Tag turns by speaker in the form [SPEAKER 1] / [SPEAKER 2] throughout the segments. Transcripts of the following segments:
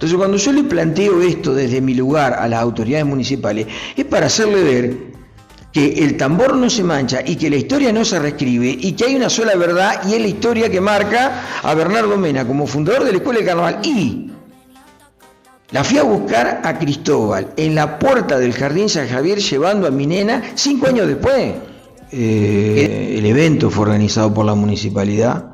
[SPEAKER 1] Entonces, cuando yo le planteo esto desde mi lugar a las autoridades municipales, es para hacerle ver que el tambor no se mancha y que la historia no se reescribe y que hay una sola verdad, y es la historia que marca a Bernardo Mena como fundador de la Escuela de Carnaval. Y la fui a buscar a Cristóbal en la puerta del Jardín San Javier, llevando a mi nena 5 años después. El evento fue organizado por la municipalidad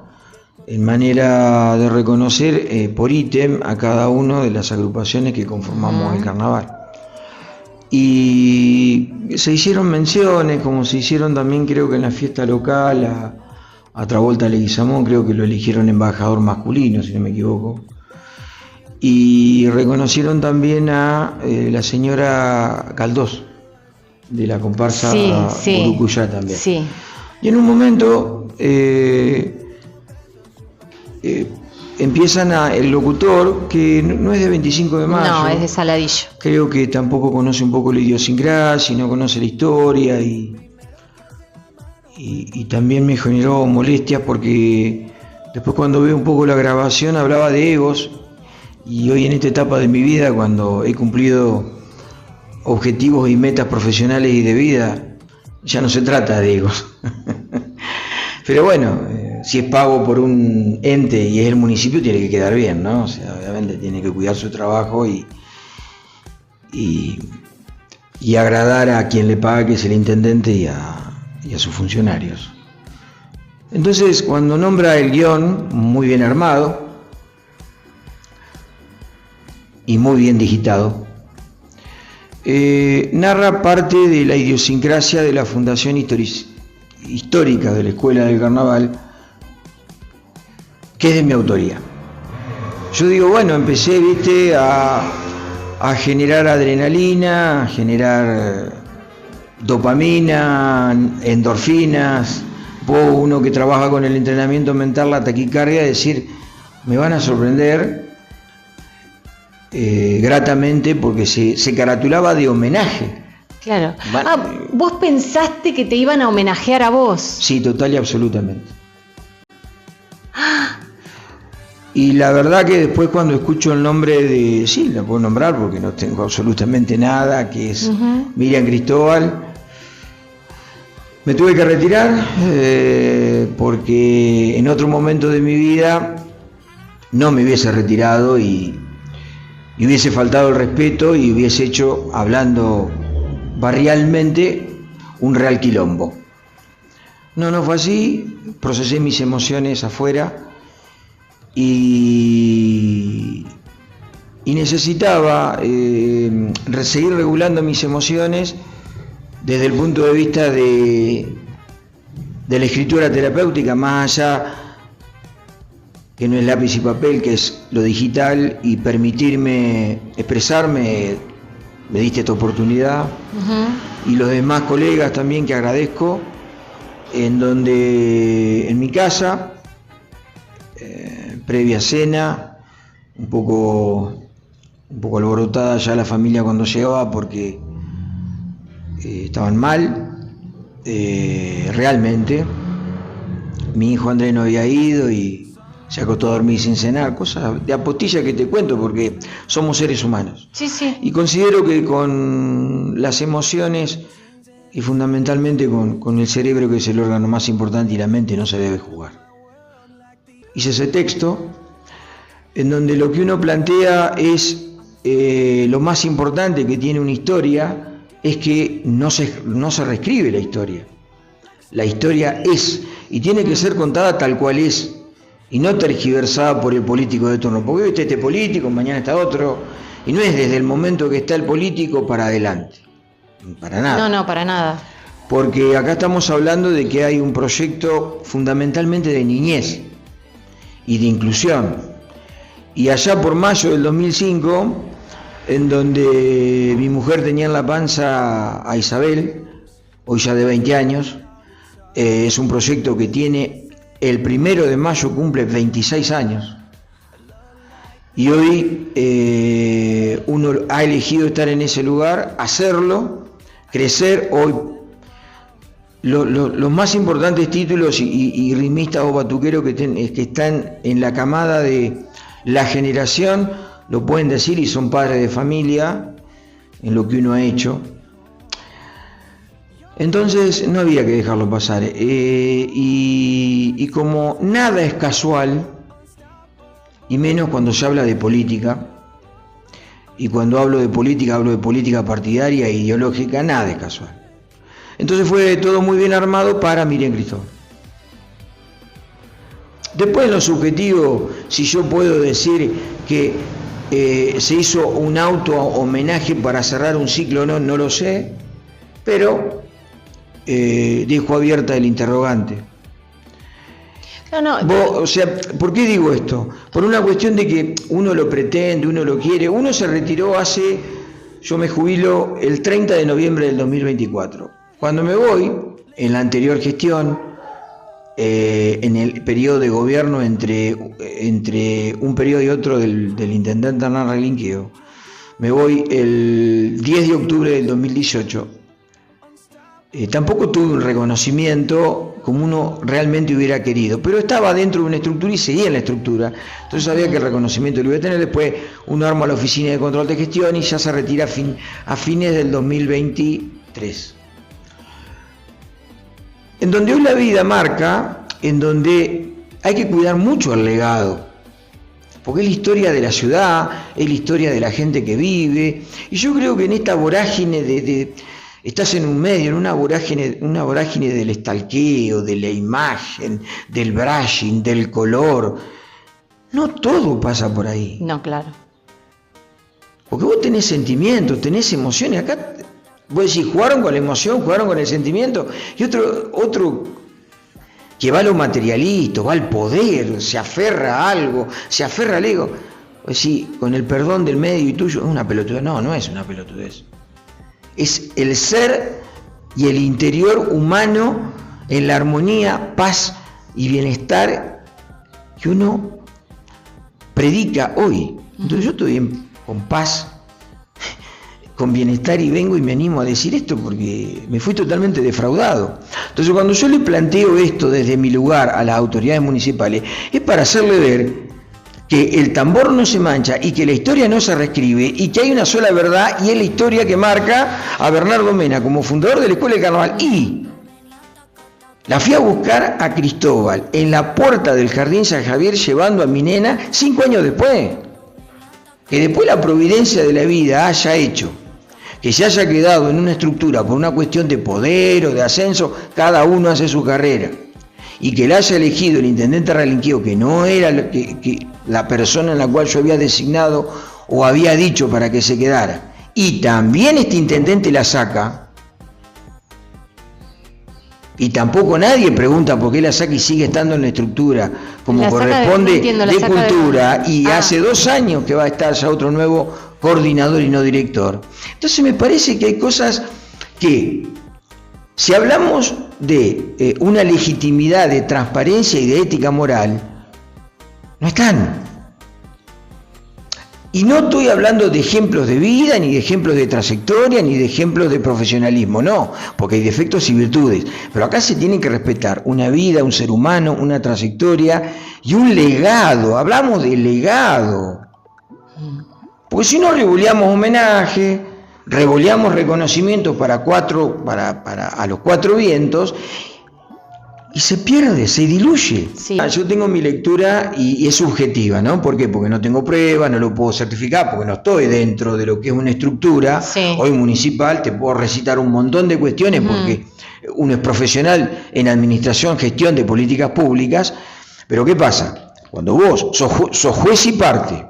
[SPEAKER 1] en manera de reconocer por ítem a cada una de las agrupaciones que conformamos el carnaval. Y se hicieron menciones, como se hicieron también, creo que en la fiesta local, a Travolta Leguizamón, creo que lo eligieron embajador masculino, si no me equivoco. Y reconocieron también a la señora Caldós, de la comparsa Urucuyá también. Sí. Y en un momento empiezan el locutor, que no es de 25 de mayo.
[SPEAKER 2] No, es de Saladillo.
[SPEAKER 1] Creo que tampoco conoce un poco la idiosincrasia, no conoce la historia, y también me generó molestias porque después, cuando veo un poco la grabación, hablaba de egos, y hoy en esta etapa de mi vida, cuando he cumplido objetivos y metas profesionales y de vida, ya no se trata de egos. Pero bueno, si es pago por un ente y es el municipio, tiene que quedar bien, ¿no? O sea, obviamente tiene que cuidar su trabajo y agradar a quien le paga, que es el intendente, y a sus funcionarios. Entonces, cuando nombra el guión, muy bien armado y muy bien digitado, narra parte de la idiosincrasia de la fundación histórica de la Escuela del Carnaval, que es de mi autoría. Yo digo, bueno, empecé, viste, a generar adrenalina, a generar dopamina, endorfinas. Uno que trabaja con el entrenamiento mental, la taquicardia, decir, me van a sorprender gratamente, porque se caratulaba de homenaje.
[SPEAKER 2] Claro. ¿Vos pensaste que te iban a homenajear a vos?
[SPEAKER 1] Sí, total y absolutamente. Y la verdad que después, cuando escucho el nombre de... Sí, la puedo nombrar porque no tengo absolutamente nada, que es Miriam Cristóbal, me tuve que retirar porque en otro momento de mi vida no me hubiese retirado y hubiese faltado el respeto y hubiese hecho, hablando barrialmente, un real quilombo. No fue así. Procesé mis emociones afuera y necesitaba seguir regulando mis emociones desde el punto de vista de la escritura terapéutica, más allá, que no es lápiz y papel, que es lo digital, y permitirme expresarme. Me diste esta oportunidad. Y los demás colegas también, que agradezco, en donde en mi casa, previa cena, un poco alborotada ya la familia cuando llegaba, porque estaban mal, realmente. Mi hijo Andrés no había ido y se acostó a dormir sin cenar, cosas de apostilla que te cuento porque somos seres humanos.
[SPEAKER 2] Sí.
[SPEAKER 1] Y considero que con las emociones y fundamentalmente con el cerebro, que es el órgano más importante, y la mente, no se debe jugar. Hice ese texto en donde lo que uno plantea es lo más importante que tiene una historia, es que no se reescribe la historia. La historia es, y tiene que ser contada tal cual es, y no tergiversada por el político de turno, porque hoy está este político, mañana está otro, y no es desde el momento que está el político para adelante, para nada.
[SPEAKER 2] No, para nada.
[SPEAKER 1] Porque acá estamos hablando de que hay un proyecto fundamentalmente de niñez y de inclusión. Y allá por mayo del 2005, en donde mi mujer tenía en la panza a Isabel, hoy ya de 20 años, es un proyecto que tiene... El 1 de mayo cumple 26 años. Y hoy uno ha elegido estar en ese lugar, hacerlo, crecer. Hoy los más importantes títulos y rimistas o batuqueros que están en la camada de la generación lo pueden decir y son padres de familia en lo que uno ha hecho. Entonces no había que dejarlo pasar. Y como nada es casual, y menos cuando se habla de política, y cuando hablo de política partidaria e ideológica, nada es casual. Entonces fue todo muy bien armado para Miriam Cristóbal. Después en lo subjetivo, si yo puedo decir que se hizo un auto homenaje para cerrar un ciclo, no lo sé, pero dejo abierta el interrogante. O sea, ¿por qué digo esto? Por una cuestión de que uno lo pretende, uno lo quiere. Uno se retiró yo me jubilo el 30 de noviembre del 2024. Cuando me voy, en la anterior gestión, en el periodo de gobierno entre un periodo y otro del intendente Hernán Relinqueo, me voy el 10 de octubre del 2018. Tampoco tuve un reconocimiento como uno realmente hubiera querido, pero estaba dentro de una estructura y seguía en la estructura, entonces sabía que el reconocimiento lo iba a tener. Después uno arma la oficina de control de gestión y ya se retira a fines del 2023. En donde hoy la vida marca, en donde hay que cuidar mucho el legado, porque es la historia de la ciudad, es la historia de la gente que vive, y yo creo que en esta vorágine estás en un medio, en una vorágine del estalqueo, de la imagen, del brushing, del color. No todo pasa por ahí.
[SPEAKER 2] No, claro.
[SPEAKER 1] Porque vos tenés sentimientos, tenés emociones. Acá vos decís, jugaron con la emoción, jugaron con el sentimiento. Y otro que va a lo materialista, va al poder, se aferra a algo, se aferra al ego. Vos decís, con el perdón del medio y tuyo, es una pelotudez. No es una pelotudez. Es el ser y el interior humano en la armonía, paz y bienestar que uno predica hoy. Entonces yo estoy con paz, con bienestar, y vengo y me animo a decir esto porque me fui totalmente defraudado. Entonces cuando yo le planteo esto desde mi lugar a las autoridades municipales, es para hacerle ver que el tambor no se mancha y que la historia no se reescribe y que hay una sola verdad, y es la historia que marca a Bernardo Mena como fundador de la Escuela de Carnaval. Y la fui a buscar a Cristóbal en la puerta del Jardín San Javier, llevando a mi nena 5 años después. Que después la providencia de la vida haya hecho que se haya quedado en una estructura por una cuestión de poder o de ascenso, cada uno hace su carrera. Y que la haya elegido el intendente Relinqueo, que no era la persona en la cual yo había designado o había dicho para que se quedara, y también este intendente la saca, y tampoco nadie pregunta por qué la saca y sigue estando en la estructura como corresponde de cultura, y hace 2 años que va a estar ya otro nuevo coordinador y no director. Entonces me parece que hay cosas que, si hablamos de una legitimidad de transparencia y de ética moral, no están. Y no estoy hablando de ejemplos de vida, ni de ejemplos de trayectoria, ni de ejemplos de profesionalismo, no, porque hay defectos y virtudes. Pero acá se tiene que respetar una vida, un ser humano, una trayectoria y un legado. Hablamos de legado. Porque si no revoleamos homenaje, revoleamos reconocimientos a los 4 vientos, y se pierde, se diluye. Sí. Yo tengo mi lectura y es subjetiva, ¿no? ¿Por qué? Porque no tengo pruebas, no lo puedo certificar, porque no estoy dentro de lo que es una estructura. Sí. Hoy municipal te puedo recitar un montón de cuestiones, porque uno es profesional en administración, gestión de políticas públicas. Pero ¿qué pasa? Cuando vos sos juez y parte,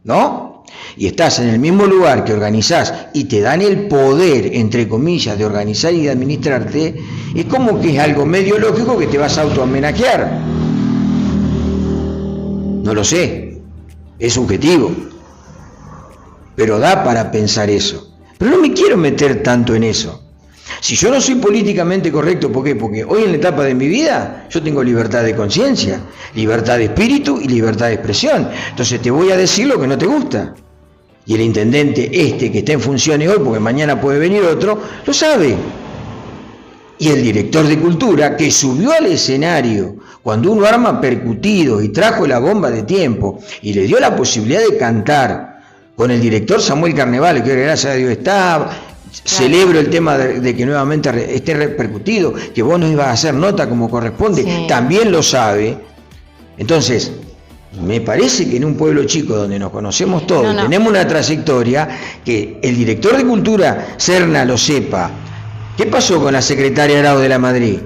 [SPEAKER 1] ¿no? Y estás en el mismo lugar que organizás y te dan el poder, entre comillas, de organizar y de administrarte, es como que es algo medio lógico que te vas a autohomenajear. No lo sé, es subjetivo, pero da para pensar eso. Pero no me quiero meter tanto en eso. Si yo no soy políticamente correcto, ¿por qué? Porque hoy en la etapa de mi vida yo tengo libertad de conciencia, libertad de espíritu y libertad de expresión. Entonces te voy a decir lo que no te gusta. Y el intendente que está en funciones hoy, porque mañana puede venir otro, lo sabe. Y el director de cultura, que subió al escenario cuando uno arma percutido y trajo la bomba de tiempo y le dio la posibilidad de cantar con el director Samuel Carnevale, que gracias a Dios está. Celebro el tema de que nuevamente esté repercutido, que vos no ibas a hacer nota como corresponde, sí. También lo sabe. Entonces, me parece que en un pueblo chico donde nos conocemos todos, tenemos una trayectoria, que el director de Cultura, Serna, lo sepa. ¿Qué pasó con la secretaria Arao de la Madrid?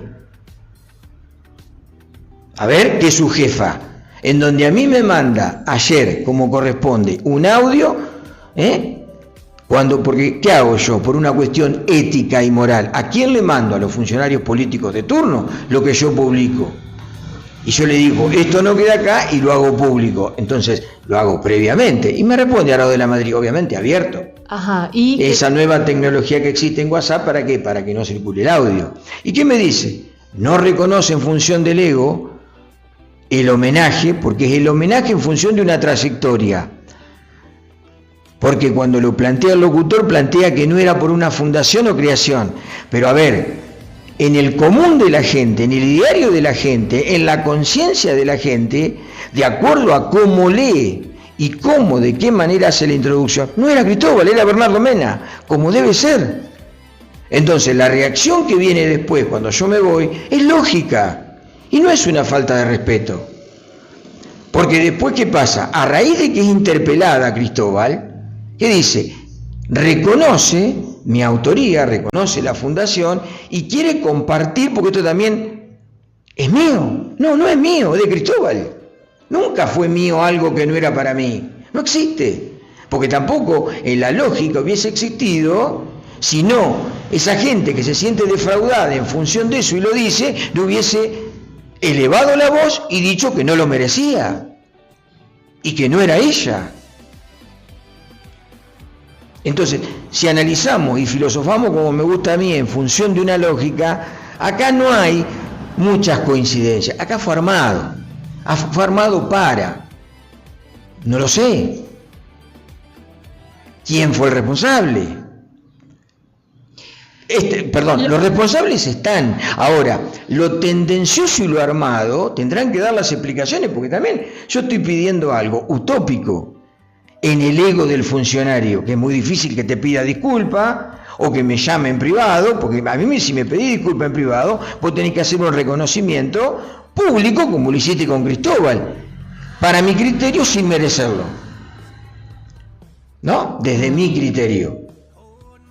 [SPEAKER 1] A ver, que es su jefa, en donde a mí me manda ayer, como corresponde, un audio, porque, ¿qué hago yo? Por una cuestión ética y moral, ¿a quién le mando? A los funcionarios políticos de turno lo que yo publico. Y yo le digo, esto no queda acá, y lo hago público. Entonces, lo hago previamente. Y me responde Arao de la Madrid, obviamente, abierto.
[SPEAKER 2] Ajá,
[SPEAKER 1] esa nueva tecnología que existe en WhatsApp, ¿para qué? Para que no circule el audio. ¿Y qué me dice? No reconoce en función del ego el homenaje, porque es el homenaje en función de una trayectoria. Porque cuando lo plantea el locutor, plantea que no era por una fundación o creación. Pero a ver, en el común de la gente, en el diario de la gente, en la conciencia de la gente, de acuerdo a cómo lee y cómo, de qué manera hace la introducción, no era Cristóbal, era Bernardo Mena, como debe ser. Entonces, la reacción que viene después, cuando yo me voy, es lógica y no es una falta de respeto. Porque después, ¿qué pasa? A raíz de que es interpelada Cristóbal, ¿qué dice? Reconoce mi autoría, reconoce la fundación y quiere compartir, porque esto también es mío. No es mío, es de Cristóbal. Nunca fue mío algo que no era para mí. No existe. Porque tampoco en la lógica hubiese existido si no esa gente que se siente defraudada en función de eso y lo dice, no hubiese elevado la voz y dicho que no lo merecía y que no era ella. Entonces, si analizamos y filosofamos como me gusta a mí en función de una lógica, acá no hay muchas coincidencias. Acá fue armado para. No lo sé. ¿Quién fue el responsable? Los responsables están. Ahora, lo tendencioso y lo armado tendrán que dar las explicaciones, porque también yo estoy pidiendo algo utópico en el ego del funcionario, que es muy difícil que te pida disculpa o que me llame en privado, porque a mí si me pedís disculpa en privado, vos tenés que hacer un reconocimiento público como lo hiciste con Cristóbal, para mi criterio sin merecerlo, ¿no? Desde mi criterio.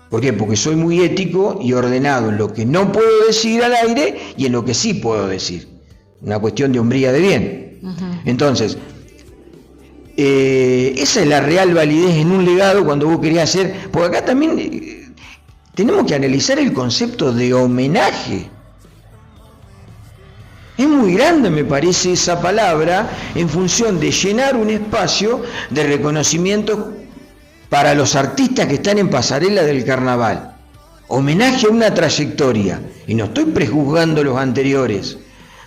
[SPEAKER 1] ¿Por qué? Porque soy muy ético y ordenado en lo que no puedo decir al aire y en lo que sí puedo decir. Una cuestión de hombría de bien. Uh-huh. Entonces, esa es la real validez en un legado cuando vos querés hacer, porque acá también tenemos que analizar el concepto de homenaje. Es muy grande, me parece, esa palabra en función de llenar un espacio de reconocimiento para los artistas que están en pasarela del carnaval. Homenaje a una trayectoria, y no estoy prejuzgando los anteriores.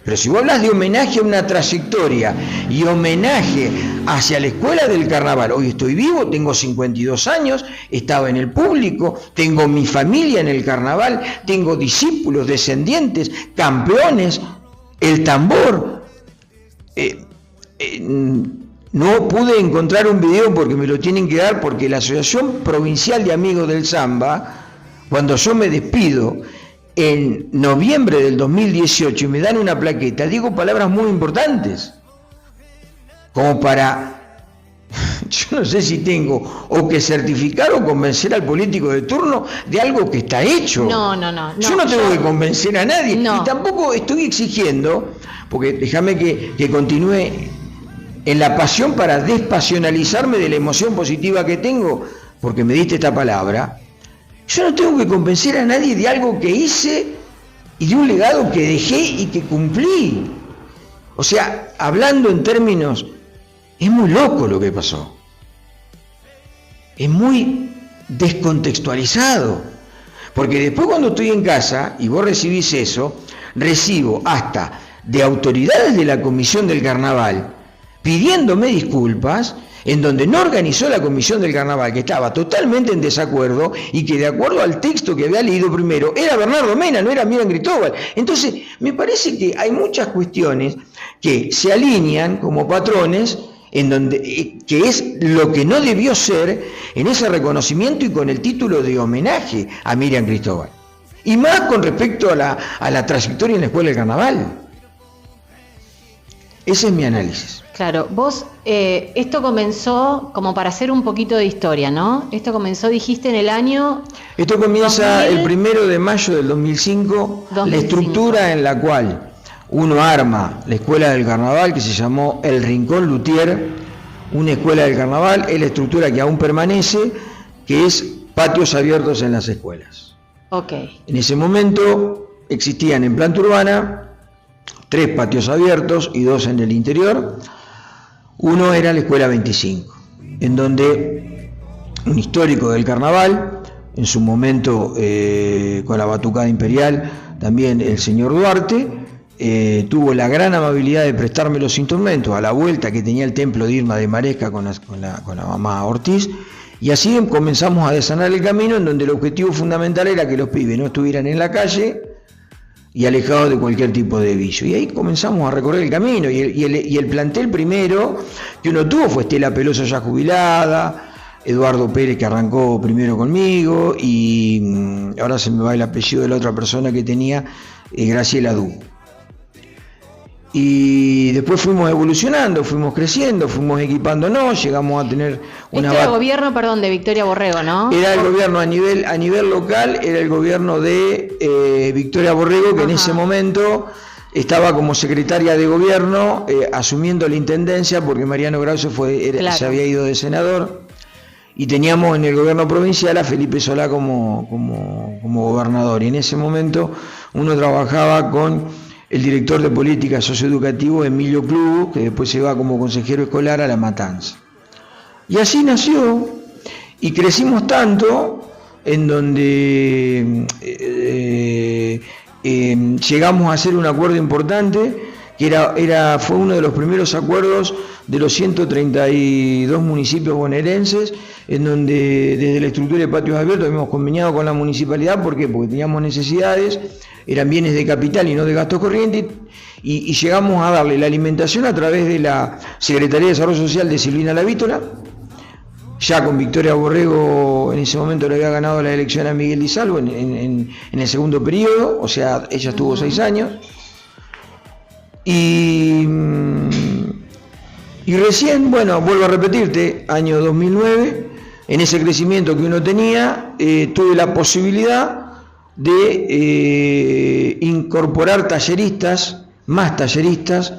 [SPEAKER 1] Pero si vos hablas de homenaje a una trayectoria y homenaje hacia la escuela del carnaval, hoy estoy vivo, tengo 52 años, estaba en el público, tengo mi familia en el carnaval, tengo discípulos, descendientes, campeones, el tambor. No pude encontrar un video porque me lo tienen que dar, porque la Asociación Provincial de Amigos del Samba, cuando yo me despido, en noviembre del 2018 y me dan una plaqueta, digo palabras muy importantes, como para, yo no sé si tengo o que certificar o convencer al político de turno de algo que está hecho.
[SPEAKER 2] No.
[SPEAKER 1] Yo no tengo que convencer a nadie, y tampoco estoy exigiendo, porque déjame que continúe en la pasión para despasionalizarme de la emoción positiva que tengo, porque me diste esta palabra. Yo no tengo que convencer a nadie de algo que hice y de un legado que dejé y que cumplí. O sea, hablando en términos, es muy loco lo que pasó. Es muy descontextualizado. Porque después cuando estoy en casa y vos recibís eso, recibo hasta de autoridades de la Comisión del Carnaval pidiéndome disculpas, en donde no organizó la Comisión del Carnaval, que estaba totalmente en desacuerdo y que de acuerdo al texto que había leído primero era Bernardo Mena, no era Miriam Cristóbal. Entonces, me parece que hay muchas cuestiones que se alinean como patrones en donde, que es lo que no debió ser en ese reconocimiento y con el título de homenaje a Miriam Cristóbal. Y más con respecto a la trayectoria en la Escuela del Carnaval. Ese es mi análisis.
[SPEAKER 2] Claro, vos, esto comenzó, como para hacer un poquito de historia, ¿no? Esto comenzó, dijiste, en el año...
[SPEAKER 1] Esto comienza
[SPEAKER 2] 2000,
[SPEAKER 1] el 1 de mayo del 2005, la estructura en la cual uno arma la Escuela del Carnaval, que se llamó El Rincón Luthier, una escuela del carnaval, es la estructura que aún permanece, que es patios abiertos en las escuelas.
[SPEAKER 2] Ok.
[SPEAKER 1] En ese momento existían en planta urbana 3 patios abiertos y 2 en el interior. Uno era la Escuela 25, en donde un histórico del carnaval, en su momento con la batucada imperial, también el señor Duarte, tuvo la gran amabilidad de prestarme los instrumentos a la vuelta que tenía el templo de Irma de Maresca con la mamá Ortiz, y así comenzamos a desanar el camino, en donde el objetivo fundamental era que los pibes no estuvieran en la calle y alejados de cualquier tipo de vicio. Y ahí comenzamos a recorrer el camino, y el plantel primero que uno tuvo fue Estela Peloso, ya jubilada, Eduardo Pérez, que arrancó primero conmigo, y ahora se me va el apellido de la otra persona que tenía, Graciela Du. Y después fuimos evolucionando, fuimos creciendo, fuimos equipándonos, llegamos a tener una...
[SPEAKER 2] Este era el gobierno, perdón, de Victoria Borrego, ¿no?
[SPEAKER 1] Era el gobierno a nivel local, era el gobierno de Victoria Borrego, que en ese momento estaba como secretaria de gobierno, asumiendo la intendencia, porque Mariano Grauso se había ido de senador, y teníamos en el gobierno provincial a Felipe Solá como gobernador, y en ese momento uno trabajaba con el director de política socioeducativo Emilio Clubo, que después se va como consejero escolar a La Matanza. Y así nació, y crecimos tanto, en donde llegamos a hacer un acuerdo importante, que fue uno de los primeros acuerdos de los 132 municipios bonaerenses, en donde desde la estructura de patios abiertos habíamos conveniado con la municipalidad. ¿Por qué? Porque teníamos necesidades, eran bienes de capital y no de gastos corrientes, y llegamos a darle la alimentación a través de la Secretaría de Desarrollo Social de Silvina La Vítola. Ya con Victoria Borrego en ese momento le había ganado la elección a Miguel Di Salvo en el segundo periodo, o sea, ella estuvo 6 años. Y recién, bueno, vuelvo a repetirte, año 2009, en ese crecimiento que uno tenía, tuve la posibilidad de incorporar más talleristas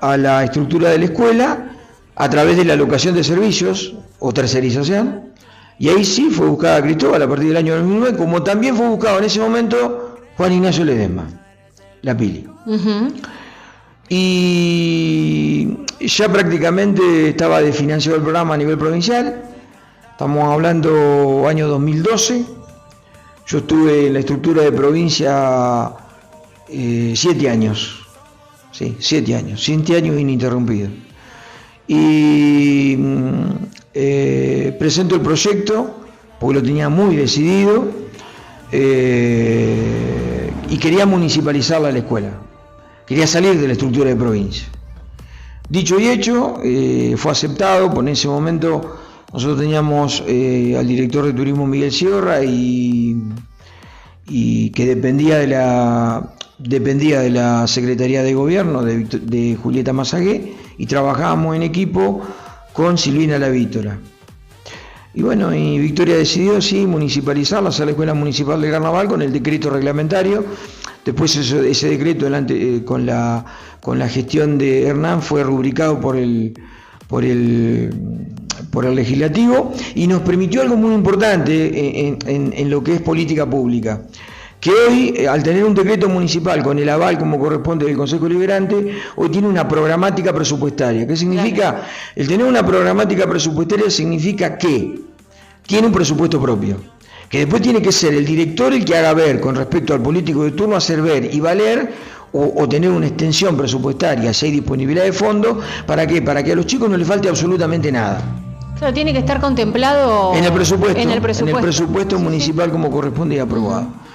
[SPEAKER 1] a la estructura de la escuela a través de la locación de servicios o tercerización, y ahí sí fue buscada Cristóbal a partir del año 2009, como también fue buscado en ese momento Juan Ignacio Ledesma, la Pili. Y ya prácticamente estaba desfinanciado el programa a nivel provincial. Estamos hablando año 2012. Yo estuve en la estructura de provincia 7 años. Sí, 7 años. 7 años ininterrumpidos. Y presento el proyecto porque lo tenía muy decidido, y quería municipalizarla la escuela. Quería salir de la estructura de provincia. Dicho y hecho, fue aceptado. Por ese momento nosotros teníamos al director de turismo Miguel Sierra, y que dependía de la Secretaría de Gobierno de Julieta Mazagué, y trabajábamos en equipo con Silvina La Vítola. Y bueno, y Victoria decidió municipalizarla, hacer la Escuela Municipal de Carnaval con el decreto reglamentario. Después ese decreto con la gestión de Hernán fue rubricado por el legislativo, y nos permitió algo muy importante en lo que es política pública, que hoy, al tener un decreto municipal con el aval como corresponde del Consejo Deliberante, hoy tiene una programática presupuestaria. ¿Qué significa? Claro. El tener una programática presupuestaria significa que tiene un presupuesto propio, que después tiene que ser el director el que haga ver con respecto al político de turno, hacer ver y valer, o tener una extensión presupuestaria si hay disponibilidad de fondos. ¿Para qué? Para que a los chicos no les falte absolutamente nada.
[SPEAKER 2] Claro, tiene que estar contemplado
[SPEAKER 1] en el presupuesto municipal como corresponde y aprobado.